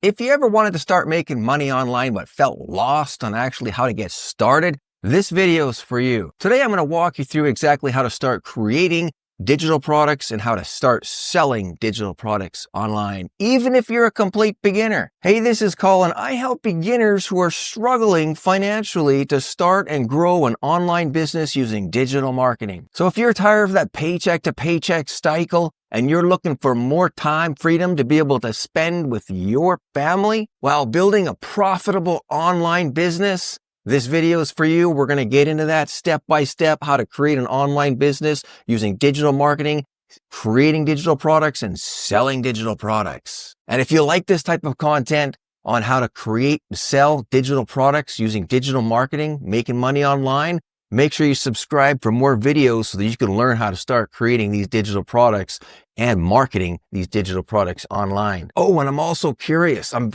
If you ever wanted to start making money online but felt lost on actually how to get started, this video is for you. Today I'm going to walk you through exactly how to start creating digital products and how to start selling digital products online, even if you're a complete beginner. Hey, this is Colin. I help beginners who are struggling financially to start and grow an online business using digital marketing. So if you're tired of that paycheck to paycheck cycle and you're looking for more time freedom to be able to spend with your family while building a profitable online business, this video is for you. We're going to get into that step by step, how to create an online business using digital marketing, creating digital products, and selling digital products. And if you like this type of content on how to create and sell digital products using digital marketing, making money online, make sure you subscribe for more videos so that you can learn how to start creating these digital products and marketing these digital products online. Oh, and I'm also curious. I'm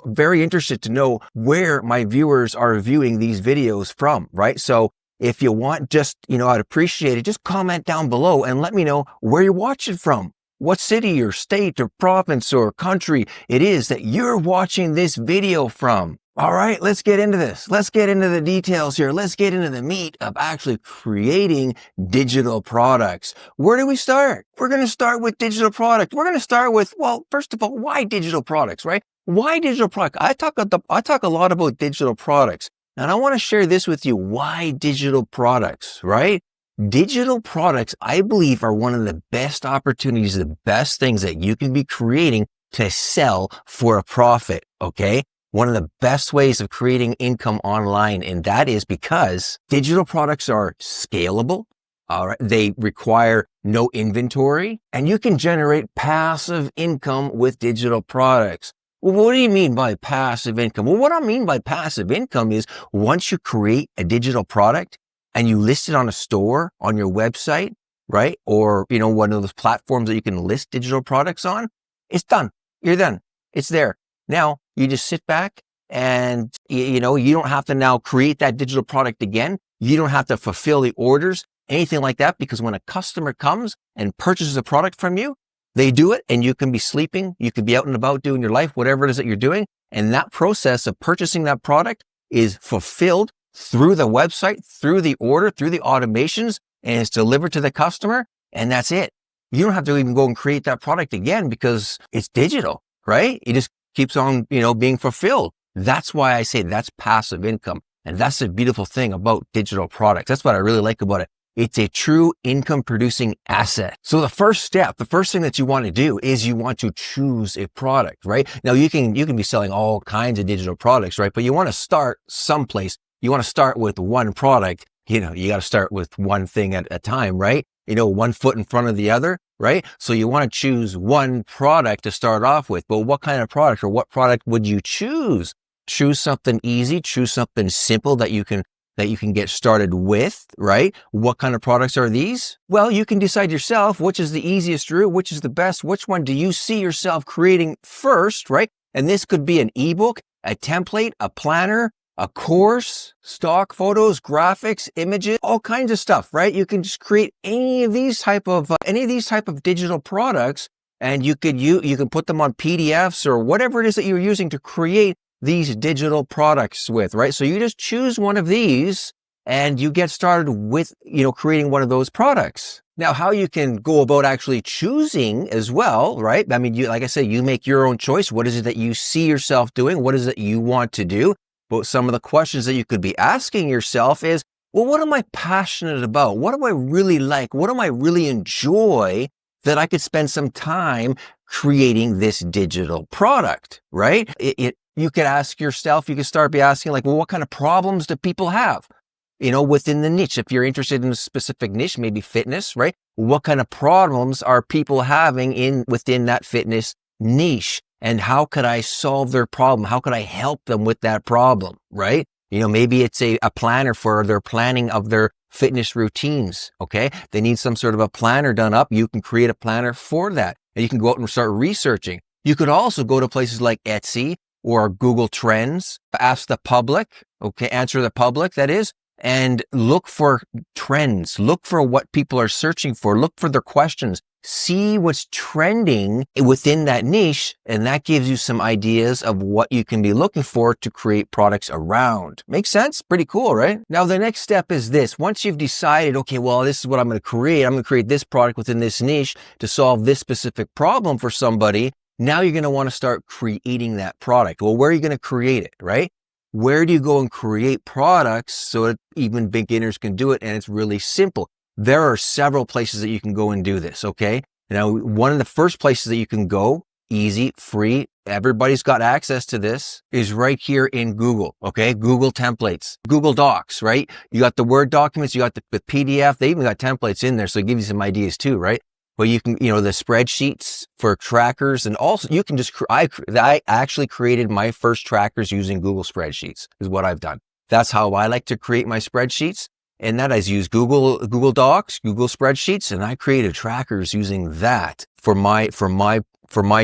very interested to know where my viewers are viewing these videos from, right? So if you want, I'd appreciate it. Just comment down below and let me know where you're watching from. What city or state or province or country it is that you're watching this video from. All right, let's get into this. Let's get into the details here. Let's get into the meat of actually creating digital products. Where do we start? We're going to start with digital product. We're going to start with, well, first of all, why digital products, right? Why digital product? I talk a lot about digital products, and I want to share this with you. Why digital products, right? Digital products, I believe, are one of the best opportunities, the best things that you can be creating to sell for a profit, okay? One of the best ways of creating income online, and that is because digital products are scalable. All right. They require no inventory, and you can generate passive income with digital products. Well, what do you mean by passive income? Well, what I mean by passive income is once you create a digital product and you list it on a store on your website, right? Or, one of those platforms that you can list digital products on, it's done. You're done. It's there. Now, you just sit back and, you don't have to now create that digital product again. You don't have to fulfill the orders, anything like that, because when a customer comes and purchases a product from you, they do it and you can be sleeping. You could be out and about doing your life, whatever it is that you're doing. And that process of purchasing that product is fulfilled through the website, through the order, through the automations, and it's delivered to the customer. And that's it. You don't have to even go and create that product again because it's digital, right? It just keeps on, being fulfilled. That's why I say that's passive income. And that's the beautiful thing about digital products. That's what I really like about it. It's a true income producing asset. So the first thing that you want to do is you want to choose a product, right? Now you can be selling all kinds of digital products, right? But you want to start someplace. You want to start with one product. You got to start with one thing at a time, right? One foot in front of the other, right? So you want to choose one product to start off with. But what kind of product or what product would you choose? Choose something easy, choose something simple that you can get started with, right? What kind of products are these? Well, you can decide yourself which is the easiest route, which is the best, which one do you see yourself creating first, right? And this could be an ebook, a template, a planner, a course, stock photos, graphics, images, all kinds of stuff, right? You can just create any of these type of digital products, and you can put them on PDFs or whatever it is that you're using to create these digital products with, right? So you just choose one of these and you get started with, creating one of those products. Now, how you can go about actually choosing as well, right? I mean, like I said, you make your own choice. What is it that you see yourself doing? What is it you want to do? But some of the questions that you could be asking yourself is, well, what am I passionate about? What do I really like? What do I really enjoy that I could spend some time creating this digital product, right? You could ask yourself, you could start by asking like, well, what kind of problems do people have? Within the niche, if you're interested in a specific niche, maybe fitness, right? What kind of problems are people having within that fitness niche? And how could I solve their problem? How could I help them with that problem, right? Maybe it's a planner for their planning of their fitness routines, okay? They need some sort of a planner done up. You can create a planner for that. And you can go out and start researching. You could also go to places like Etsy or Google Trends, ask the public, okay, answer the public, that is, and look for trends. Look for what people are searching for. Look for their questions. see what's trending within that niche, and that gives you some ideas of what you can be looking for to create products around. Makes sense? Pretty cool, right? Now, the next step is this. Once you've decided, okay, well, this is what I'm going to create this product within this niche to solve this specific problem for somebody. Now you're going to want to start creating that product. Well, where are you going to create it, right? Where do you go and create products so that even beginners can do it? And it's really simple. There are several places that you can go and do this, okay? Now, one of the first places that you can go, easy, free, everybody's got access to this, is right here in Google, okay? Google templates, Google Docs, right? You got the Word documents, you got the PDF, they even got templates in there, so it gives you some ideas too, right? But you can, the spreadsheets for trackers, and also you can just, I actually created my first trackers using Google spreadsheets is what I've done. That's how I like to create my spreadsheets. And that I use Google Docs, Google spreadsheets, and I created trackers using that for my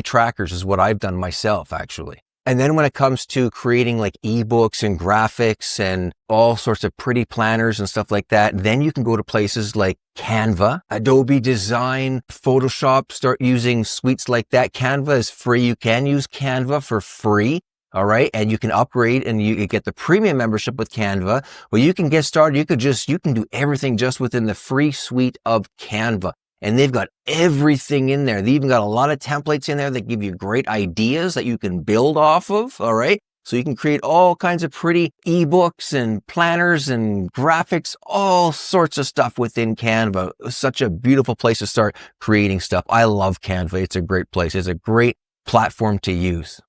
trackers is what I've done myself actually. And then when it comes to creating like ebooks and graphics and all sorts of pretty planners and stuff like that, then you can go to places like Canva, Adobe Design, Photoshop, start using suites like that. Canva is free. You can use Canva for free. All right. And you can upgrade and you get the premium membership with Canva. Well, you can get started. You can do everything just within the free suite of Canva. And they've got everything in there. They even got a lot of templates in there that give you great ideas that you can build off of. All right. So you can create all kinds of pretty ebooks and planners and graphics, all sorts of stuff within Canva. Such a beautiful place to start creating stuff. I love Canva. It's a great place. It's a great platform to use.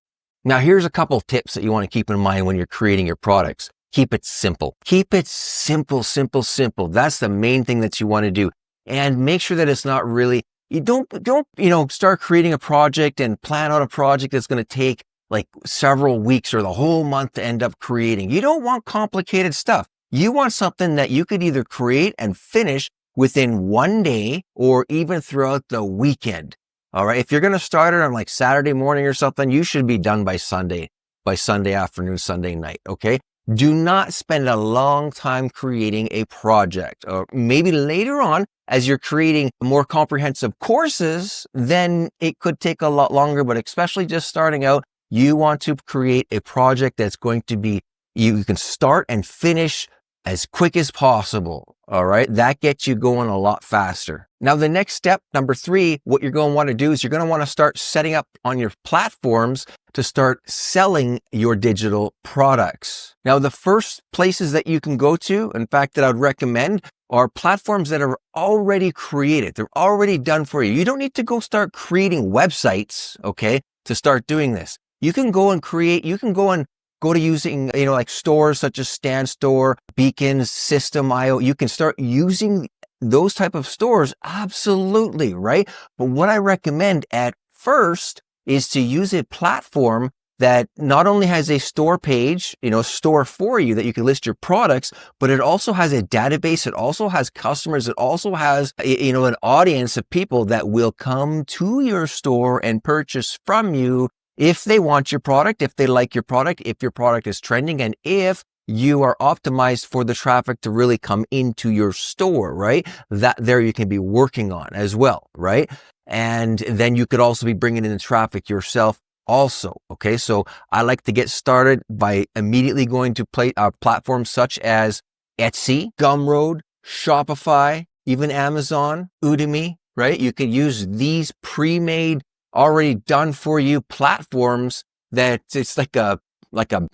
Now, here's a couple of tips that you want to keep in mind when you're creating your products. Keep it simple. Keep it simple, simple, simple. That's the main thing that you want to do. And make sure that it's not really, you don't, start creating a project and plan out a project that's going to take like several weeks or the whole month to end up creating. You don't want complicated stuff. You want something that you could either create and finish within one day or even throughout the weekend. All right. If you're going to start it on like Saturday morning or something, you should be done by Sunday afternoon, Sunday night. Okay. Do not spend a long time creating a project, or maybe later on as you're creating more comprehensive courses, then it could take a lot longer, but especially just starting out, you want to create a project that's going to be, you can start and finish as quick as possible. All right. That gets you going a lot faster. Now, the next step, number 3, what you're going to want to do is you're going to want to start setting up on your platforms to start selling your digital products. Now, the first places that you can go to, in fact, that I would recommend are platforms that are already created. They're already done for you. You don't need to go start creating websites, okay, to start doing this. You can go and go to using, like stores such as Stan Store, Beacons, System.io. You can start using those type of stores. Absolutely, right? But what I recommend at first is to use a platform that not only has a store page, store for you that you can list your products, but it also has a database. It also has customers. It also has, an audience of people that will come to your store and purchase from you if they want your product, if they like your product, if your product is trending, and if you are optimized for the traffic to really come into your store, right? That there you can be working on as well, right? And then you could also be bringing in the traffic yourself also, okay? So I like to get started by immediately going to platforms such as Etsy, Gumroad, Shopify, even Amazon, Udemy, right? You could use these pre-made, already done for you platforms that it's like a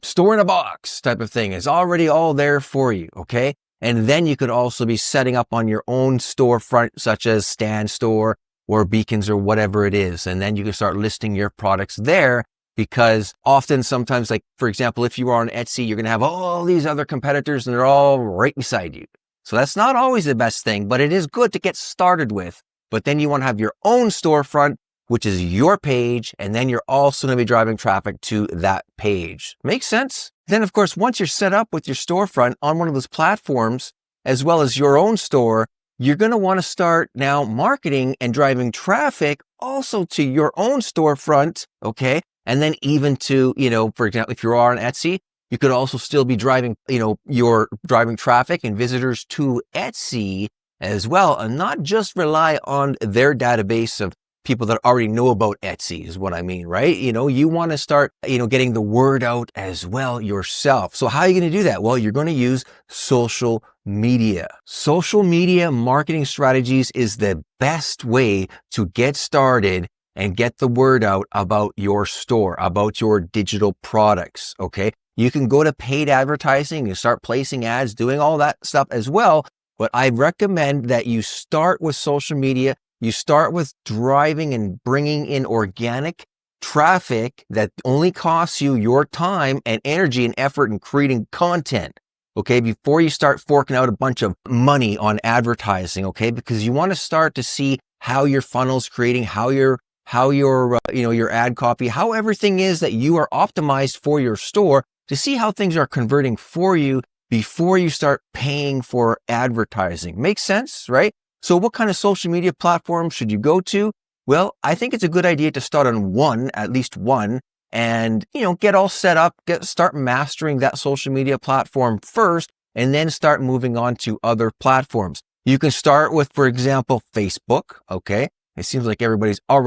store in a box type of thing. It's already all there for you. Okay. And then you could also be setting up on your own storefront, such as Stan Store or Beacons or whatever it is. And then you can start listing your products there, because sometimes, like, for example, if you are on Etsy, you're going to have all these other competitors and they're all right beside you. So that's not always the best thing, but it is good to get started with. But then you want to have your own storefront, which is your page, and then you're also going to be driving traffic to that page. Makes sense? Then, of course, once you're set up with your storefront on one of those platforms, as well as your own store, you're going to want to start now marketing and driving traffic also to your own storefront, okay? And then even to, for example, if you are on Etsy, you could also still be driving, you're driving traffic and visitors to Etsy, as well, and not just rely on their database of people that already know about Etsy is what I mean, right? You want to start, getting the word out as well yourself. So how are you going to do that? Well, you're going to use social media. Social media marketing strategies is the best way to get started and get the word out about your store, about your digital products, okay? You can go to paid advertising and start placing ads, doing all that stuff as well. But I recommend that you start with social media. You start with driving and bringing in organic traffic that only costs you your time and energy and effort in creating content, okay, before you start forking out a bunch of money on advertising, okay, because you want to start to see how your funnel's creating, how your ad copy, how everything is that you are optimized for your store to see how things are converting for you before you start paying for advertising. Makes sense, right? So what kind of social media platform should you go to? Well, I think it's a good idea to start on at least one, and, get all set up, start mastering that social media platform first, and then start moving on to other platforms. You can start with, for example, Facebook, okay? It seems like everybody's on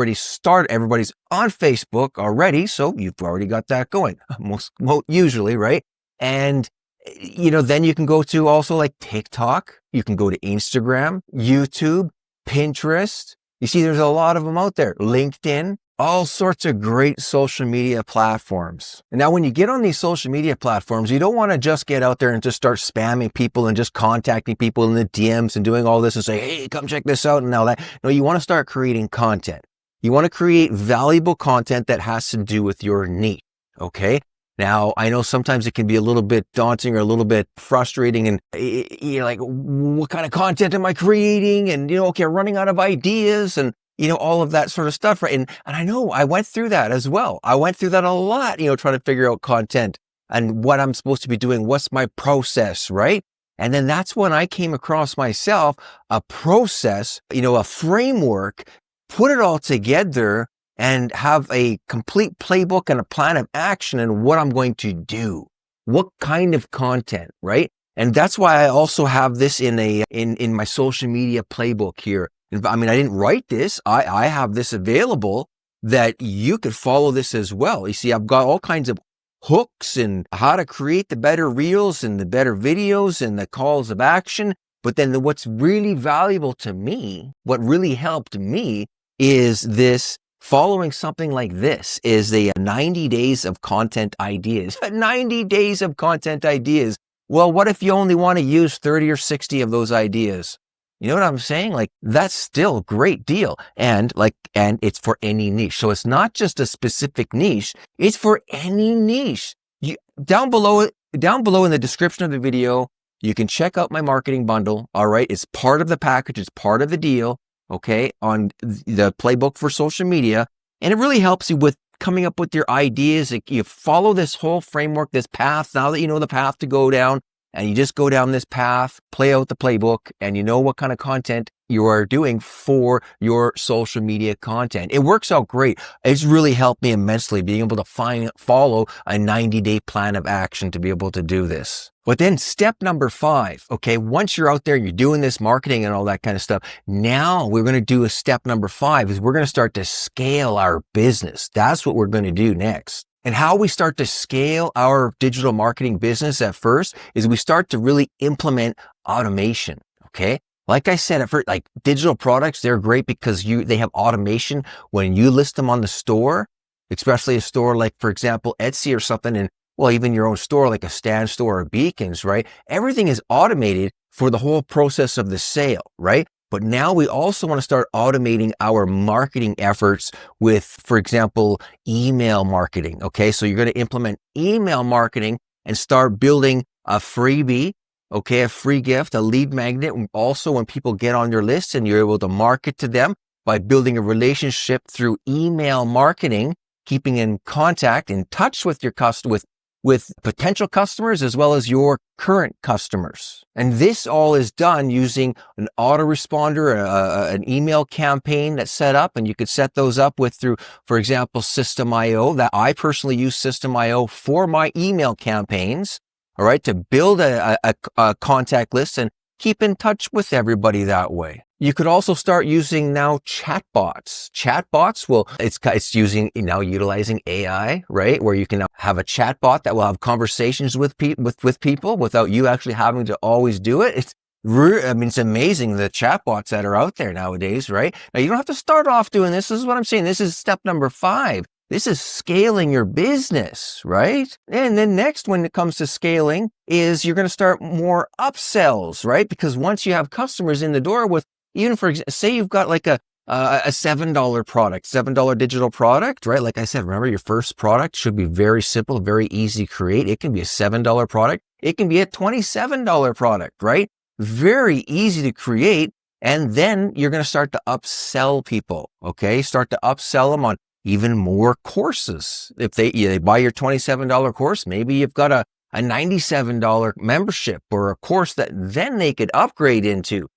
Facebook already, so you've already got that going, most usually, right? And then you can go to also like TikTok. You can go to Instagram, YouTube, Pinterest. You see, there's a lot of them out there. LinkedIn, all sorts of great social media platforms. And now when you get on these social media platforms, you don't want to just get out there and just start spamming people and just contacting people in the DMs and doing all this and say, hey, come check this out and all that. No, you want to start creating content. You want to create valuable content that has to do with your niche. Okay. Now, I know sometimes it can be a little bit daunting or a little bit frustrating, and you're like, what kind of content am I creating? And, okay, running out of ideas and, all of that sort of stuff, right? And I know I went through that as well. I went through that a lot, trying to figure out content and what I'm supposed to be doing. What's my process, right? And then that's when I came across myself a process, a framework, put it all together and have a complete playbook and a plan of action and what I'm going to do. What kind of content, right? And that's why I also have this in my social media playbook here. I mean, I didn't write this. I have this available that you could follow this as well. You see, I've got all kinds of hooks and how to create the better reels and the better videos and the calls of action. But then what's really valuable to me, what really helped me is this. Following something like this is the 90 days of content ideas. 90 days of content ideas. Well, what if you only want to use 30 or 60 of those ideas? You know what I'm saying? Like, that's still a great deal. And it's for any niche. So it's not just a specific niche. It's for any niche. Down below in the description of the video, you can check out my marketing bundle. All right. It's part of the package. It's part of the deal. Okay, on the playbook for social media. And it really helps you with coming up with your ideas. You follow this whole framework, this path, now that you know the path to go down, and you just go down this path, play out the playbook, and you know what kind of content you are doing for your social media content. It works out great. It's really helped me immensely being able to follow a 90-day plan of action to be able to do this. But then step number 5, okay, once you're out there, you're doing this marketing and all that kind of stuff. Now we're going to do a step number 5 is we're going to start to scale our business. That's what we're going to do next. And how we start to scale our digital marketing business at first is we start to really implement automation. Okay. Like I said, at first, like digital products, they're great because they have automation when you list them on the store, especially a store like, for example, Etsy or something. And well, even your own store, like a Stan store or Beacons, right? Everything is automated for the whole process of the sale, right? But now we also want to start automating our marketing efforts with, for example, email marketing. Okay. So you're going to implement email marketing and start building a freebie. Okay. A free gift, a lead magnet. Also, when people get on your list and you're able to market to them by building a relationship through email marketing, keeping in contact, in touch with your with potential customers as well as your current customers. And this all is done using an autoresponder, an email campaign that's set up, and you could set those up through, for example, System.io. That I personally use System.io for my email campaigns, all right, to build a contact list and keep in touch with everybody that way. You could also start using now chatbots. Chatbots it's using, utilizing AI, right? Where you can have a chatbot that will have conversations with people without you actually having to always do it. It's amazing the chatbots that are out there nowadays, right? Now you don't have to start off doing this. This is what I'm saying. This is step number 5. This is scaling your business, right? And then next, when it comes to scaling, is you're going to start more upsells, right? Because once you have customers in the door with, even for example, say you've got like a $7 product, $7 digital product, right? Like I said, remember your first product should be very simple, very easy to create. It can be a $7 product. It can be a $27 product, right? Very easy to create. And then you're going to start to upsell people, okay? Start to upsell them on even more courses. If they buy your $27 course, maybe you've got a $97 membership or a course that then they could upgrade into.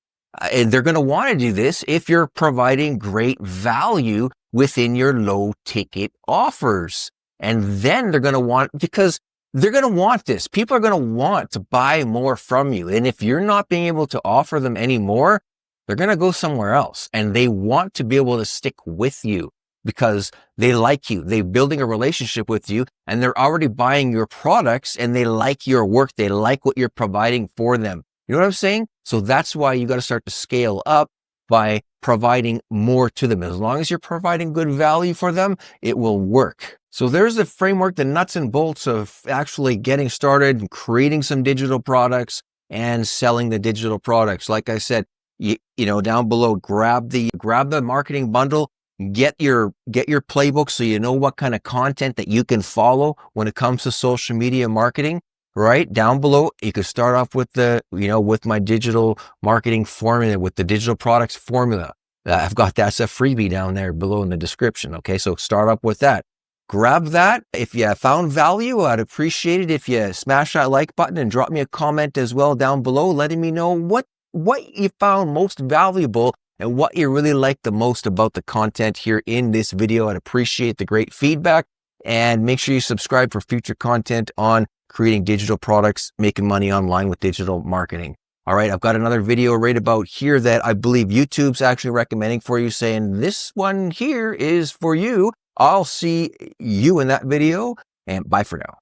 And they're going to want to do this if you're providing great value within your low ticket offers. And then they're going to want, because they're going to want this. People are going to want to buy more from you. And if you're not being able to offer them any more, they're going to go somewhere else. And they want to be able to stick with you because they like you. They're building a relationship with you and they're already buying your products and they like your work. They like what you're providing for them. You know what I'm saying? So that's why you got to start to scale up by providing more to them. As long as you're providing good value for them, it will work. So there's the framework, the nuts and bolts of actually getting started and creating some digital products and selling the digital products. Like I said, down below, grab the marketing bundle, get your playbook so you know what kind of content that you can follow when it comes to social media marketing. Right down below, you could start off with with my digital marketing formula, with the digital products formula. I've got that's a freebie down there below in the description. Okay, so start up with that. Grab that. If you found value, I'd appreciate it if you smash that like button and drop me a comment as well down below, letting me know what you found most valuable and what you really liked the most about the content here in this video. I'd appreciate the great feedback, and make sure you subscribe for future content on creating digital products, making money online with digital marketing. All right, I've got another video right about here that I believe YouTube's actually recommending for you, saying this one here is for you. I'll see you in that video, and bye for now.